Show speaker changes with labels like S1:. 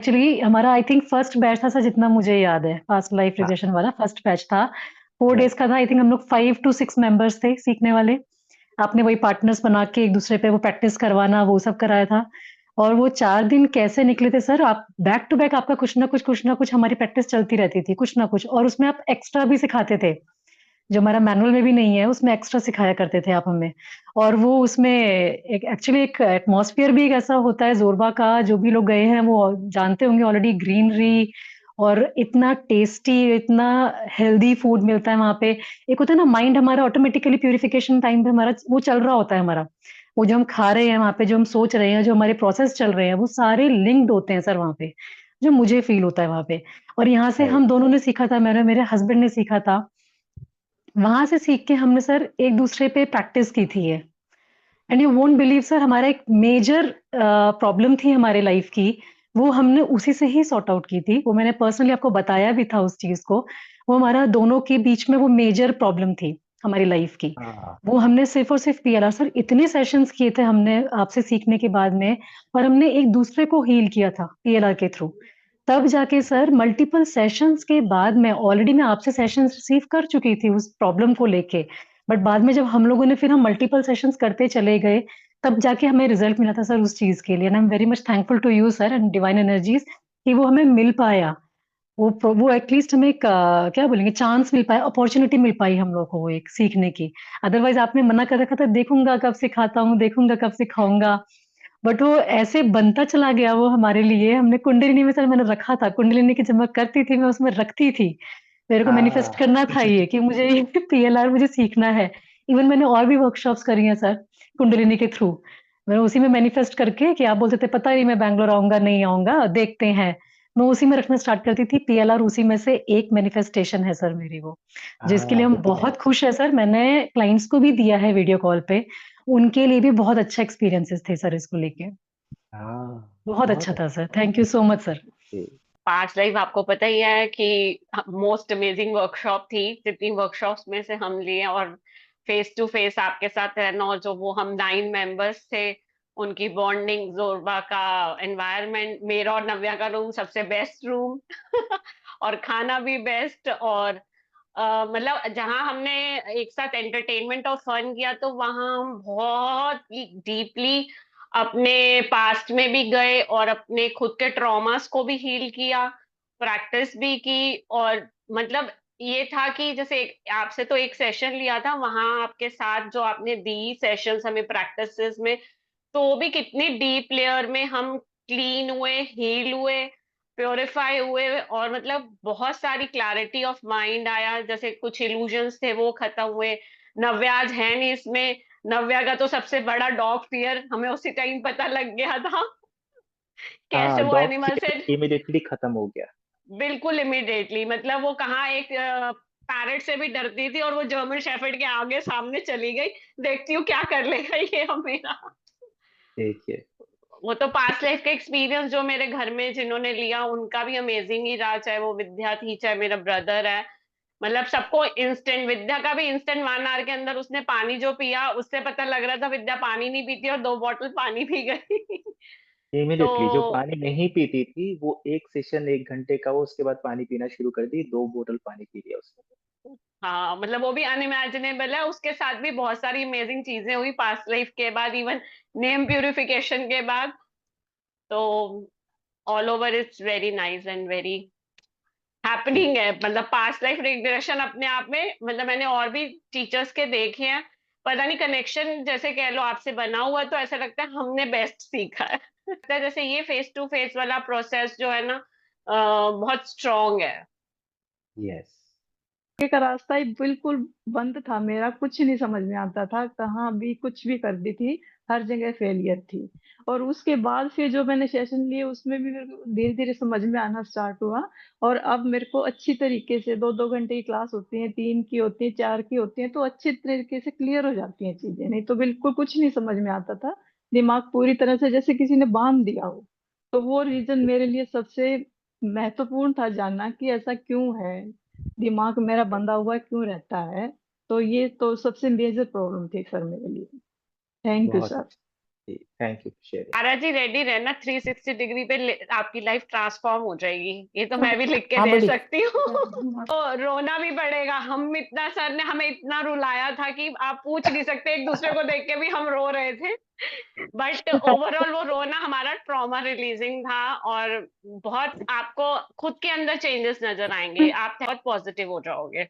S1: Actually हमारा I think first batch था sir, जितना मुझे याद है, पास्ट लाइफ
S2: हाँ।
S1: रिग्रेशन वाला फर्स्ट बैच था। 4 डेज
S2: राइट।
S1: का था। आई थिंक हम लोग 5 to 6 मेंबर्स थे सीखने वाले। आपने वही पार्टनर्स बना के एक दूसरे पे वो प्रैक्टिस करवाना, वो सब कराया था। और वो 4 दिन कैसे निकले थे सर, आप बैक टू बैक आपका कुछ ना कुछ हमारी प्रैक्टिस चलती रहती थी, कुछ ना कुछ, और उसमें आप एक्स्ट्रा भी सिखाते थे जो हमारा मैनुअल में भी नहीं है, उसमें एक्स्ट्रा सिखाया करते थे आप हमें। और वो उसमें एक एक्चुअली एक एटमॉस्फेयर भी एक ऐसा होता है जोरबा का, जो भी लोग गए हैं वो जानते होंगे ऑलरेडी, ग्रीनरी और इतना टेस्टी, इतना हेल्दी फूड मिलता है वहां पे। एक होता है ना, माइंड हमारा ऑटोमेटिकली प्यूरिफिकेशन टाइम पे हमारा वो चल रहा होता है हमारा। वो जो हम खा रहे हैं वहां पे, जो हम सोच रहे हैं, जो हमारे प्रोसेस चल रहे हैं, वो सारे लिंक्ड होते हैं सर वहां पे, जो मुझे फील होता है वहां पे। और यहाँ से
S2: राइट।
S1: हम दोनों ने सीखा था, मैंने, मेरे हस्बैंड ने सीखा था। वहां से सीख के हमने सर एक दूसरे पे प्रैक्टिस की थी ये। And you won't believe sir, हमारा एक मेजर प्रॉब्लम थी हमारे लाइफ की, वो हमने उसी से ही सॉर्ट आउट की थी। वो मैंने पर्सनली आपको बताया भी था उस चीज को। वो हमारा दोनों के बीच में वो मेजर प्रॉब्लम थी हमारी लाइफ की।
S2: हाँ।
S1: वो हमने सिर्फ और सिर्फ पीएलआर सर, इतने सेशंस किए थे हमने आपसे सीखने के बाद में, और हमने एक दूसरे को हील किया था पीएलआर के थ्रू। तब जाके सर मल्टीपल सेशंस के बाद में, ऑलरेडी मैं आपसे सेशंस रिसीव कर चुकी थी उस प्रॉब्लम को लेके, बट बाद में जब हम लोगों ने फिर हम मल्टीपल सेशंस करते चले गए, तब जाके हमें रिजल्ट मिला था सर उस चीज के लिए। And I am very much thankful to you sir and divine energies कि वो हमें मिल पाया। वो एटलीस्ट हमें एक क्या बोलेंगे, चांस मिल पाया, अपॉर्चुनिटी मिल पाई हम लोग को वो एक सीखने की। अदरवाइज आपने मना कर रखा था, देखूंगा कब सिखाता हूँ, देखूंगा कब सिखाऊंगा। बट वो ऐसे बनता चला गया वो हमारे लिए। हमने कुंडलिनी में सर, मैंने रखा था कुंडलिनी की, जब मैं करती थी मैं उसमें रखती थी, मेरे को मैनिफेस्ट
S2: हाँ।
S1: करना था ये कि मुझे ये पीएलआर मुझे सीखना है। इवन मैंने और भी वर्कशॉप्स करी हैं सर कुंडलिनी के थ्रू। मैंने उसी में मैनिफेस्ट करके, कि आप बोलते थे पता नहीं मैं बैंगलोर आऊंगा नहीं आऊंगा देखते हैं, मैं उसी में रखना स्टार्ट करती थी। पीएलआर उसी में से एक मैनिफेस्टेशन है सर मेरी वो, जिसके लिए
S2: हाँ।
S1: हम बहुत खुश है सर। मैंने क्लाइंट्स को भी दिया है वीडियो कॉल पे, उनके लिए भी बहुत अच्छा एक्सपीरियंसेस थे सर इसको लेके।
S2: हाँ।
S1: बहुत
S2: बहुत
S1: अच्छा था
S2: अच्छे।
S1: Sir, thank you so much sir.
S3: Past life आपको पता ही है कि मोस्ट अमेजिंग वर्कशॉप थी, जितनी वर्कशॉप्स में से हम लिए। और फेस टू फेस आपके साथ रहना, और जो वो हम 9 मेंबर्स थे, उनकी बॉन्डिंग, जोरबा का एनवायरनमेंट, मेरा और नव्या का रूम सबसे बेस्ट रूम और खाना भी बेस्ट। और मतलब जहां हमने एक साथ एंटरटेनमेंट और फन किया, तो वहां हम बहुत डीपली अपने पास्ट में भी गए और अपने खुद के ट्रॉमास को भी हील किया, प्रैक्टिस भी की। और मतलब ये था कि जैसे आपसे तो एक सेशन लिया था, वहां आपके साथ जो आपने दी सेशंस हमें प्रैक्टिसेस में, तो वो भी कितनी डीप लेयर में हम क्लीन हुए, हील हुए, प्योरीफाई हुए। और मतलब बहुत सारी क्लैरिटी ऑफ माइंड आया, जैसे कुछ इल्यूजन्स थे वो खत्म हुए। नव्या आज है नहीं इसमें, नव्या का तो सबसे बड़ा डॉग फियर हमें उसी टाइम पता लग गया था, कैसे
S2: हाँ,
S3: वो
S2: डॉग
S3: एनिमल से।
S2: फियर इमिडिएटली खत्म हो गया।
S3: बिल्कुल इमिडिएटली, मतलब वो कहाँ एक पैरेट से भी डरती थी, और वो जर्मन शेफर्ड के आगे सामने चली गई, देखती हूँ क्या कर लेगा ये अब मेरा।
S2: देखिए।
S3: वो तो पास्ट लाइफ का एक्सपीरियंस जो मेरे घर में जिन्होंने लिया, उनका भी अमेजिंग ही रहा, चाहे वो विद्या थी चाहे मेरा ब्रदर है। मतलब सबको इंस्टेंट, विद्या का भी इंस्टेंट 1 आवर के अंदर उसने पानी जो पिया, उससे पता लग रहा था विद्या पानी नहीं पीती, और 2 बॉटल पानी पी गई तो
S2: इमिडिएटली जो पानी नहीं पीती थी वो एक सेशन 1 घंटे का, वो उसके बाद पानी पीना शुरू कर दी, 2 बोतल पानी पी लिया उसने।
S3: हाँ, मतलब वो भी अनइमेजिनेबल है। उसके साथ भी बहुत सारी अमेजिंग चीजें हुई पास्ट लाइफ के बाद, इवन नेम प्यूरिफिकेशन के बाद। तो all over it's very nice and very happening है। मतलब पास्ट लाइफ रिग्रेशन अपने आप में, मतलब मैंने और भी टीचर्स के देखे हैं, पता नहीं कनेक्शन जैसे कह लो आपसे बना हुआ, तो ऐसा लगता है हमने बेस्ट सीखा है लगता है जैसे ये फेस टू फेस वाला प्रोसेस जो है ना, बहुत स्ट्रांग है।
S2: यस।
S4: आगे का रास्ता ही बिल्कुल बंद था मेरा, कुछ नहीं समझ में आता था, कहाँ भी कुछ भी करती थी, हर जगह फेलियर थी। और उसके बाद फिर जो मैंने सेशन लिए उसमें भी मेरे को धीरे धीरे समझ में आना स्टार्ट हुआ। और अब मेरे को अच्छी तरीके से 2-2 घंटे की क्लास होती है, 3 की होती है, 4 की होती है, तो अच्छी तरीके से क्लियर हो जाती हैं चीजें, नहीं तो बिल्कुल कुछ नहीं समझ में आता था। दिमाग पूरी तरह से जैसे किसी ने बांध दिया हो। तो वो रीजन मेरे लिए सबसे महत्वपूर्ण था, जानना कि ऐसा क्यों है, दिमाग मेरा बंधा हुआ क्यों रहता है। तो ये तो सबसे मेजर प्रॉब्लम थी सर मेरे लिए। थैंक यू
S2: बहुत
S4: सर।
S2: अच्छा। जी, thank you for sharing.
S3: Ara ji ready रहना, 360 डिग्री पे आपकी लाइफ ट्रांसफॉर्म हो जाएगी, ये तो मैं भी लिख के
S1: हाँ
S3: दे
S1: बोलिए।
S3: सकती हूँ। तो रोना भी पड़ेगा, हम इतना, सर ने हमें इतना रुलाया था कि आप पूछ नहीं सकते, एक दूसरे को देख के भी हम रो रहे थे। बट ओवरऑल वो रोना हमारा ट्रॉमा रिलीजिंग था, और बहुत आपको खुद के अंदर चेंजेस नजर आएंगे, आप बहुत पॉजिटिव हो जाओगे।